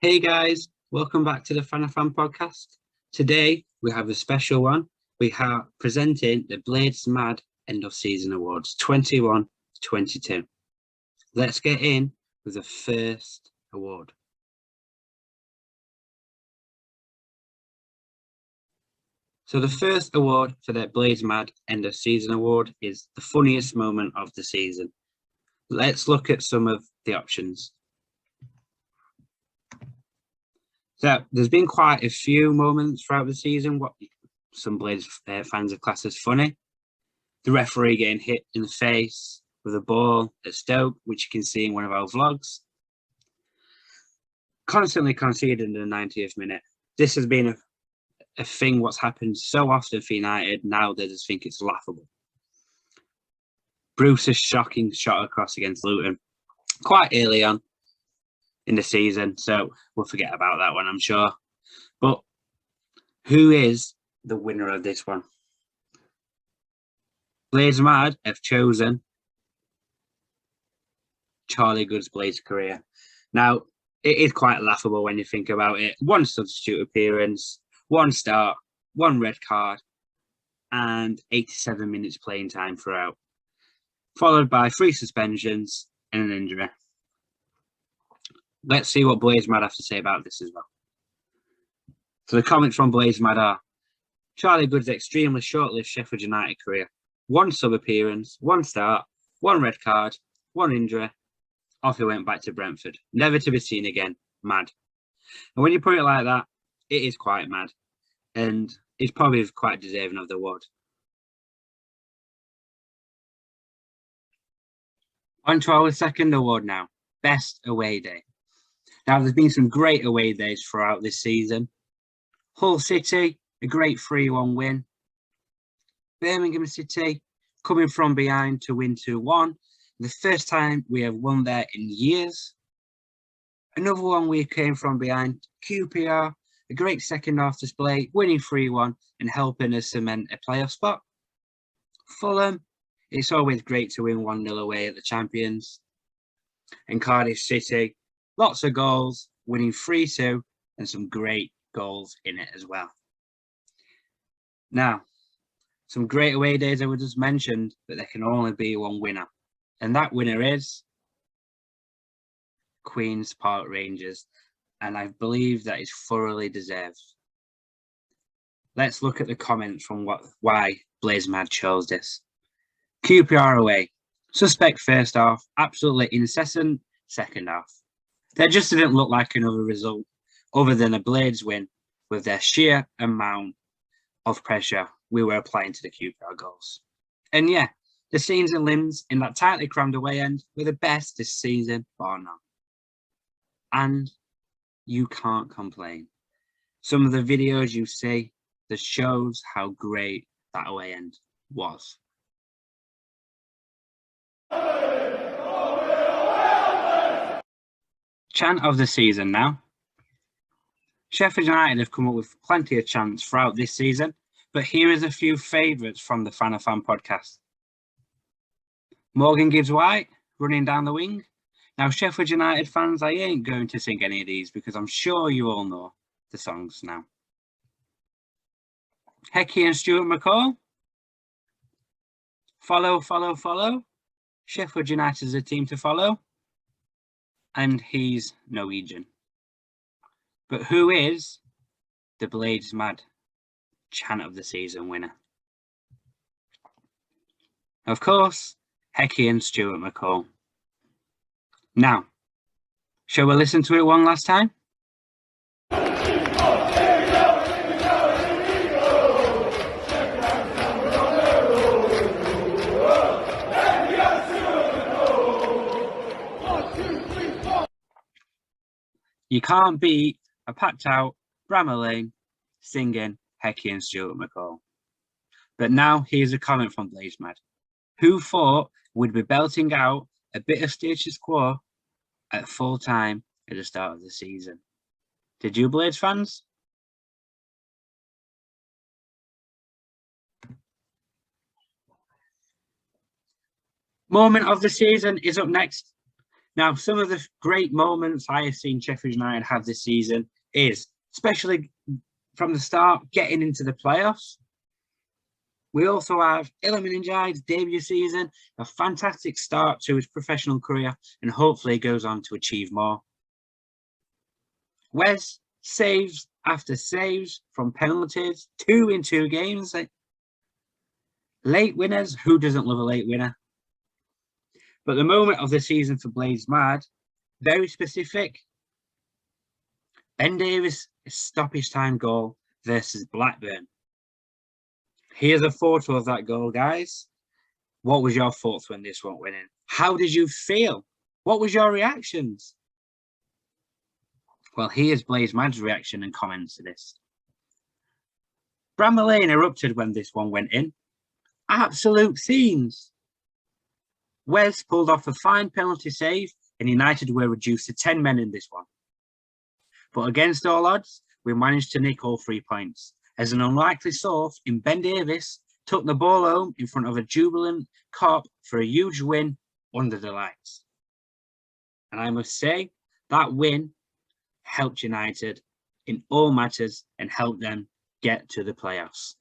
Hey guys, welcome back to the Fan podcast. Today we have a special one. We are presenting the BladesMad End of Season Awards 21-22. Let's get in with the first award. So the first award for the BladesMad End of Season Award is the funniest moment of the season. Let's look at some of the options. So there's been quite a few moments throughout the season what some Blades fans have classed as funny. The referee getting hit in the face with a ball at Stoke, which you can see in one of our vlogs. Constantly conceding in the 90th minute. This has been a thing what's happened so often for United, now they just think it's laughable. Bruce's shocking shot across against Luton quite early on in the season, so we'll forget about that one, I'm sure. But who is the winner of this one? BladesMad have chosen Charlie Good's Blades career. Now, it is quite laughable when you think about it. One substitute appearance, one start, one red card, and 87 minutes playing time throughout, followed by 3 suspensions and an injury. Let's see what BladesMad have to say about this as well. So the comments from BladesMad are: Charlie Good's extremely short-lived Sheffield United career. 1 sub-appearance, 1 start, 1 red card, 1 injury. Off he went back to Brentford. Never to be seen again. Mad. And when you put it like that, it is quite mad. And he's probably quite deserving of the award. On to our second award now. Best away day. Now, there's been some great away days throughout this season. Hull City, a great 3-1 win. Birmingham City, coming from behind to win 2-1. The first time we have won there in years. Another one we came from behind, QPR, a great second half display, winning 3-1 and helping us cement a playoff spot. Fulham, it's always great to win 1-0 away at the champions. And Cardiff City, lots of goals, winning 3-2 and some great goals in it as well. Now, some great away days I just mentioned, but there can only be one winner. And that winner is Queen's Park Rangers. And I believe that is thoroughly deserved. Let's look at the comments from why BladesMad chose this. QPR away. Suspect first half, absolutely incessant second half. That just didn't look like another result other than a Blades win with their sheer amount of pressure we were applying to the QPR goals. And yeah, the scenes and limbs in that tightly crammed away end were the best this season, bar none. And you can't complain. Some of the videos you see that shows how great that away end was. Chant of the season now. Sheffield United have come up with plenty of chants throughout this season, but here is a few favourites from the Fan podcast. Morgan Gibbs White, running down the wing. Now, Sheffield United fans, I ain't going to sing any of these because I'm sure you all know the songs now. Hecky and Stuart McCall. Follow, follow, follow. Sheffield United is a team to follow. And he's Norwegian. But who is the BladesMad chant of the season winner? Of course, Hecky and Stuart McCall. Now, shall we listen to it one last time? You can't beat a packed out Bramall Lane singing Hecky and Stuart McCall. But now here's a comment from BladesMad. Who thought we'd be belting out a bit of status quo at full time at the start of the season? Did you, Blades fans? Moment of the season is up next. Now, some of the great moments I have seen Sheffield United have this season is, especially from the start, getting into the playoffs. We also have Iliman Ndiaye's debut season, a fantastic start to his professional career, and hopefully goes on to achieve more. Wes saves after saves from penalties, 2 in 2 games. Late winners, who doesn't love a late winner? But the moment of the season for BladesMad, very specific. Ben Davies' stoppage time goal versus Blackburn. Here's a photo of that goal, guys. What was your thoughts when this one went in? How did you feel? What was your reactions? Well, here's BladesMad's reaction and comments to this. Bramall Lane erupted when this one went in. Absolute scenes. Wes pulled off a fine penalty save and United were reduced to 10 men in this one. But against all odds, we managed to nick all 3 points, as an unlikely source in Ben Davies took the ball home in front of a jubilant Kop for a huge win under the lights. And I must say, that win helped United in all matters and helped them get to the playoffs.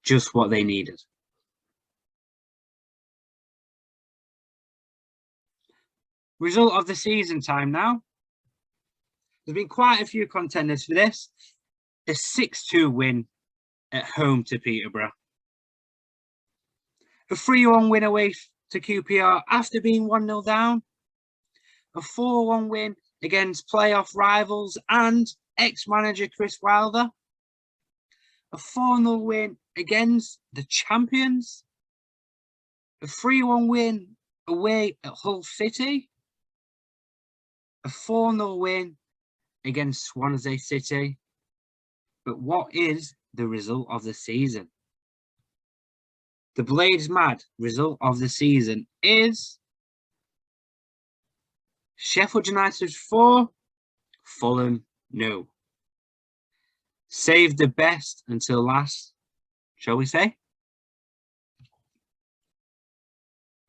Just what they needed. Result of the season time now. There's been quite a few contenders for this. A 6-2 win at home to Peterborough. A 3-1 win away to QPR after being 1-0 down. A 4-1 win against playoff rivals and ex-manager Chris Wilder. A 4-0 win against the champions. A 3-1 win away at Hull City. A 4-0 win against Swansea City. But what is the result of the season? The BladesMad result of the season is Sheffield United 4, Fulham no. Saved the best until last, shall we say?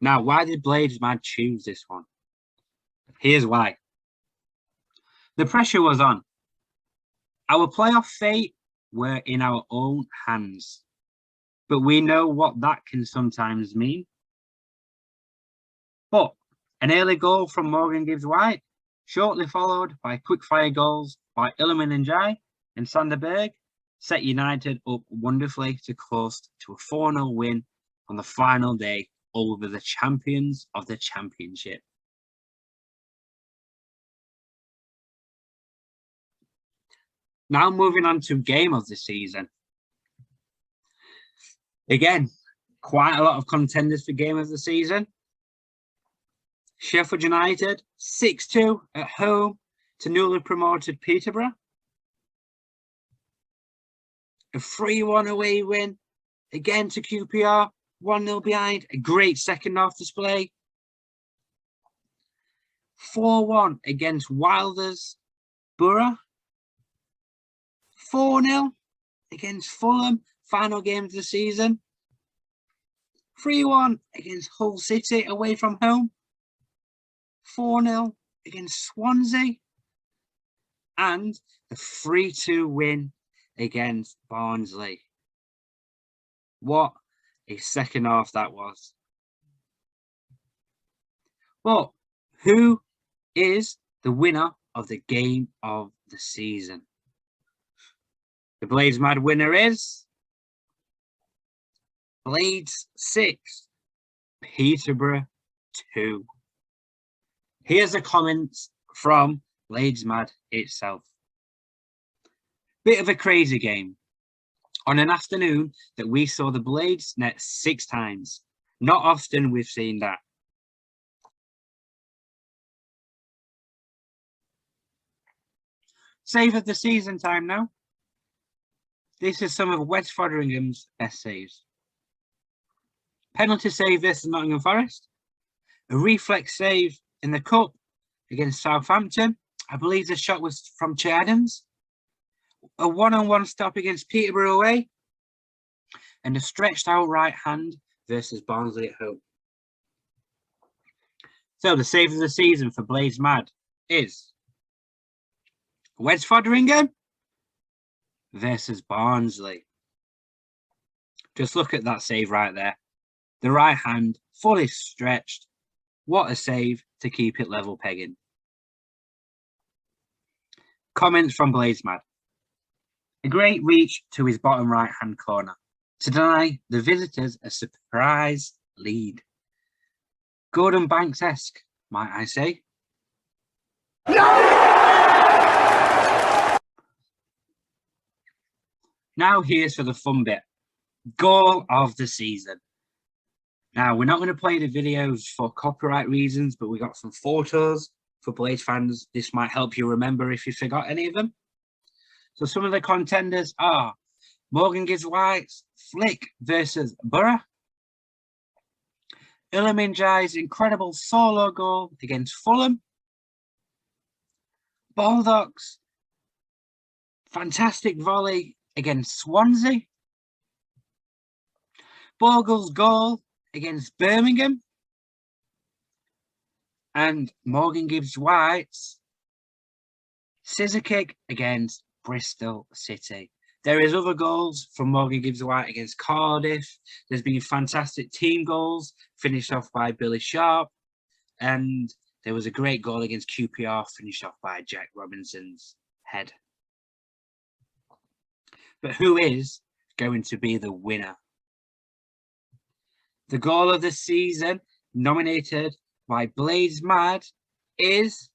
Now, why did BladesMad choose this one? Here's why. The pressure was on. Our playoff fate were in our own hands, but we know what that can sometimes mean. But an early goal from Morgan Gibbs-White, shortly followed by quick-fire goals by Iliman Ndiaye and Sander Berg, set United up wonderfully to close to a 4-0 win on the final day over the champions of the championship. Now moving on to game of the season. Again, quite a lot of contenders for game of the season. Sheffield United 6-2 at home to newly promoted Peterborough. A 3-1 away win again to QPR, 1-0 behind, a great second half display. 4-1 against Wilders Borough. 4-0 against Fulham, final game of the season. 3-1 against Hull City away from home. 4-0 against Swansea. And the 3-2 win against Barnsley. What a second half that was. But who is the winner of the game of the season? The BladesMad winner is Blades 6, Peterborough 2. Here's the comments from BladesMad itself. Bit of a crazy game. On an afternoon that we saw the Blades net 6 times. Not often we've seen that. Save of the season time now. This is some of Wes Fotheringham's best saves. Penalty save versus Nottingham Forest. A reflex save in the Cup against Southampton. I believe the shot was from Che Adams. A one-on-one stop against Peterborough away. And a stretched out right hand versus Barnsley at home. So the save of the season for BladesMad is West Foderingham versus Barnsley. Just look at that save right there. The right hand fully stretched. What a save to keep it level pegging. Comments from BladesMad. A great reach to his bottom right hand corner to deny the visitors a surprise lead. Gordon Banks-esque, might I say. Now here's for the fun bit. Goal of the season. Now, we're not going to play the videos for copyright reasons, but we got some photos for Blades fans. This might help you remember if you forgot any of them. So some of the contenders are Morgan Gibbs White's flick versus Borough. Iliman Ndiaye's incredible solo goal against Fulham. Baldock's fantastic volley against Swansea. Bogle's goal against Birmingham. And Morgan Gibbs White's scissor kick against Bristol City. There is other goals from Morgan Gibbs White against Cardiff. There's been fantastic team goals finished off by Billy Sharp. And there was a great goal against QPR finished off by Jack Robinson's head. But who is going to be the winner? The goal of the season, nominated by BladesMad, is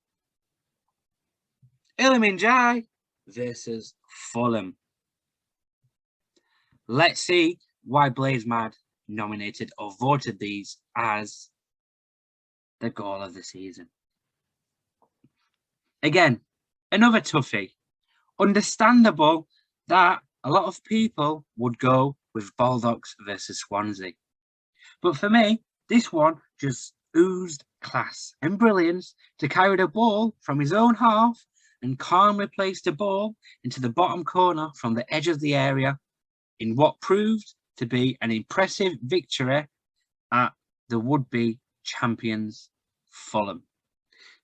Iliman Ndiaye versus Fulham. Let's see why BladesMad nominated or voted these as the goal of the season. Again, another toughie. Understandable that a lot of people would go with Baldock's versus Swansea. But for me, this one just oozed class and brilliance to carry the ball from his own half and calmly place the ball into the bottom corner from the edge of the area in what proved to be an impressive victory at the would-be champions Fulham.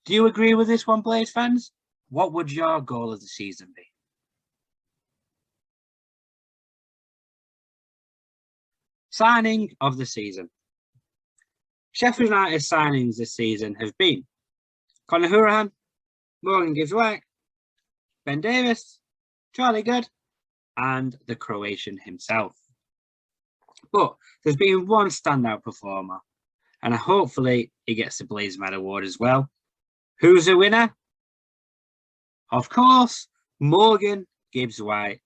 Do you agree with this one, Blades fans? What would your goal of the season be? Signing of the season. Sheffield United signings this season have been Conor Hourihane, Morgan Gibbs White, Ben Davis, Charlie Good, and the Croatian himself. But there's been one standout performer, and hopefully he gets the BladesMad award as well. Who's the winner? Of course, Morgan Gibbs White,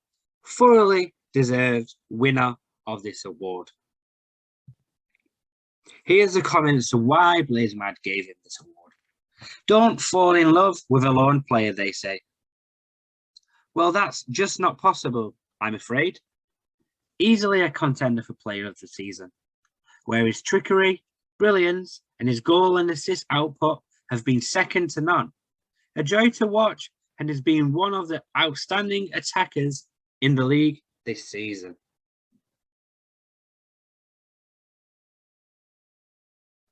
thoroughly deserved winner of this award. Here's the comments to why BladesMad gave him this award. Don't fall in love with a lone player, they say. Well, that's just not possible, I'm afraid. Easily a contender for player of the season, where his trickery, brilliance, and his goal and assist output have been second to none. A joy to watch and has been one of the outstanding attackers in the league this season.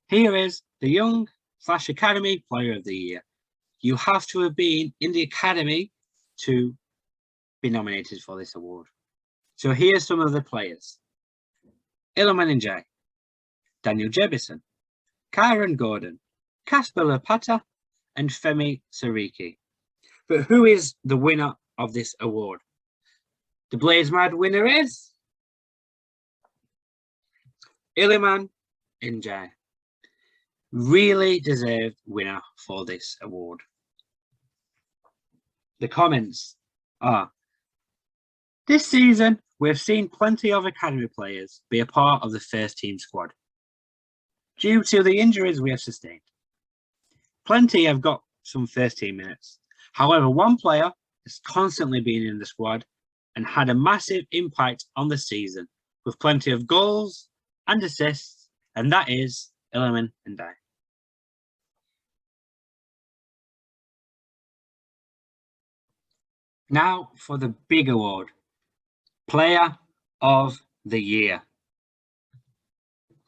Here is the Young / Academy Player of the Year. You have to have been in the Academy to be nominated for this award. So here's some of the players. Iliman Ndiaye, Daniel Jebison, Kyron Gordon, Kasper Lepata, and Femi Sariki. But who is the winner of this award? The BladesMad winner is Iliman Ndiaye. Really deserved winner for this award. The comments are, this season we've seen plenty of academy players be a part of the first team squad due to the injuries we have sustained. Plenty have got some first team minutes. However, one player has constantly been in the squad and had a massive impact on the season with plenty of goals and assists, and that is Iliman Ndiaye. Now for the big award, Player of the Year.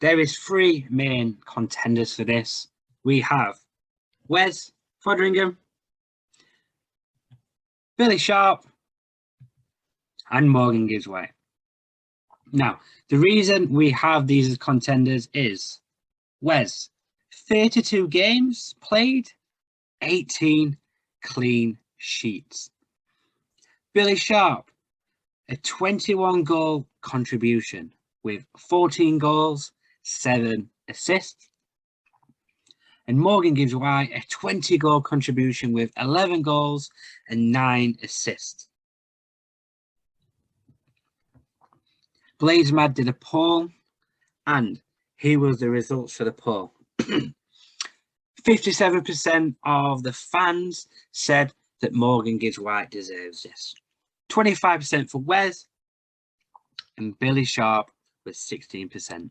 There is 3 main contenders for this. we have Wes Foderingham, Billy Sharp, and Morgan Gibbs White. Now, the reason we have these as contenders is Wes, 32 games played, 18 clean sheets. Billy Sharp, a 21 goal contribution with 14 goals, 7 assists. And Morgan Gibbs White, a 20 goal contribution with 11 goals and 9 assists. BladesMad did a poll, and here was the results for the poll. 57% of the fans said that Morgan Gibbs White deserves this. 25% for Wes, and Billy Sharp was 16%.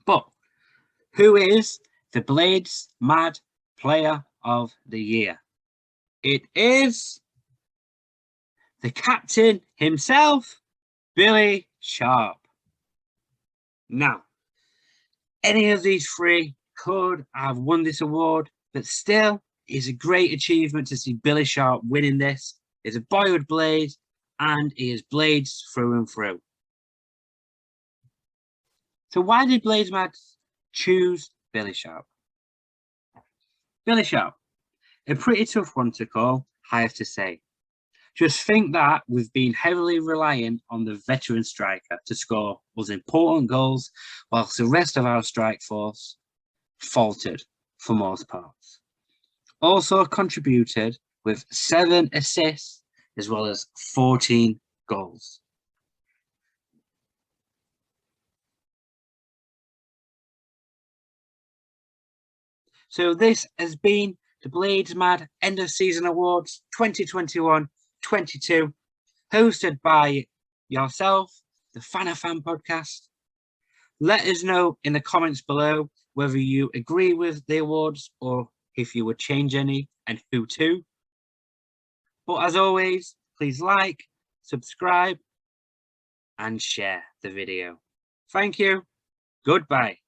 But who is the BladesMad Player of the Year? It is the captain himself, Billy Sharp. Now, any of these three could have won this award, but still, it's a great achievement to see Billy Sharp winning this. He's a boyhood Blades, and he is Blades through and through. So why did BladesMad choose Billy Sharp? Billy Sharp, a pretty tough one to call, I have to say. Just think that we've been heavily reliant on the veteran striker to score those important goals, whilst the rest of our strike force faltered for most parts. Also contributed with 7 assists as well as 14 goals. So this has been the BladesMad End of Season Awards 2021-22, hosted by yourself, the Fan podcast. Let us know in the comments below whether you agree with the awards or if you would change any and who to. But as always, please like, subscribe, and share the video. Thank you. Goodbye.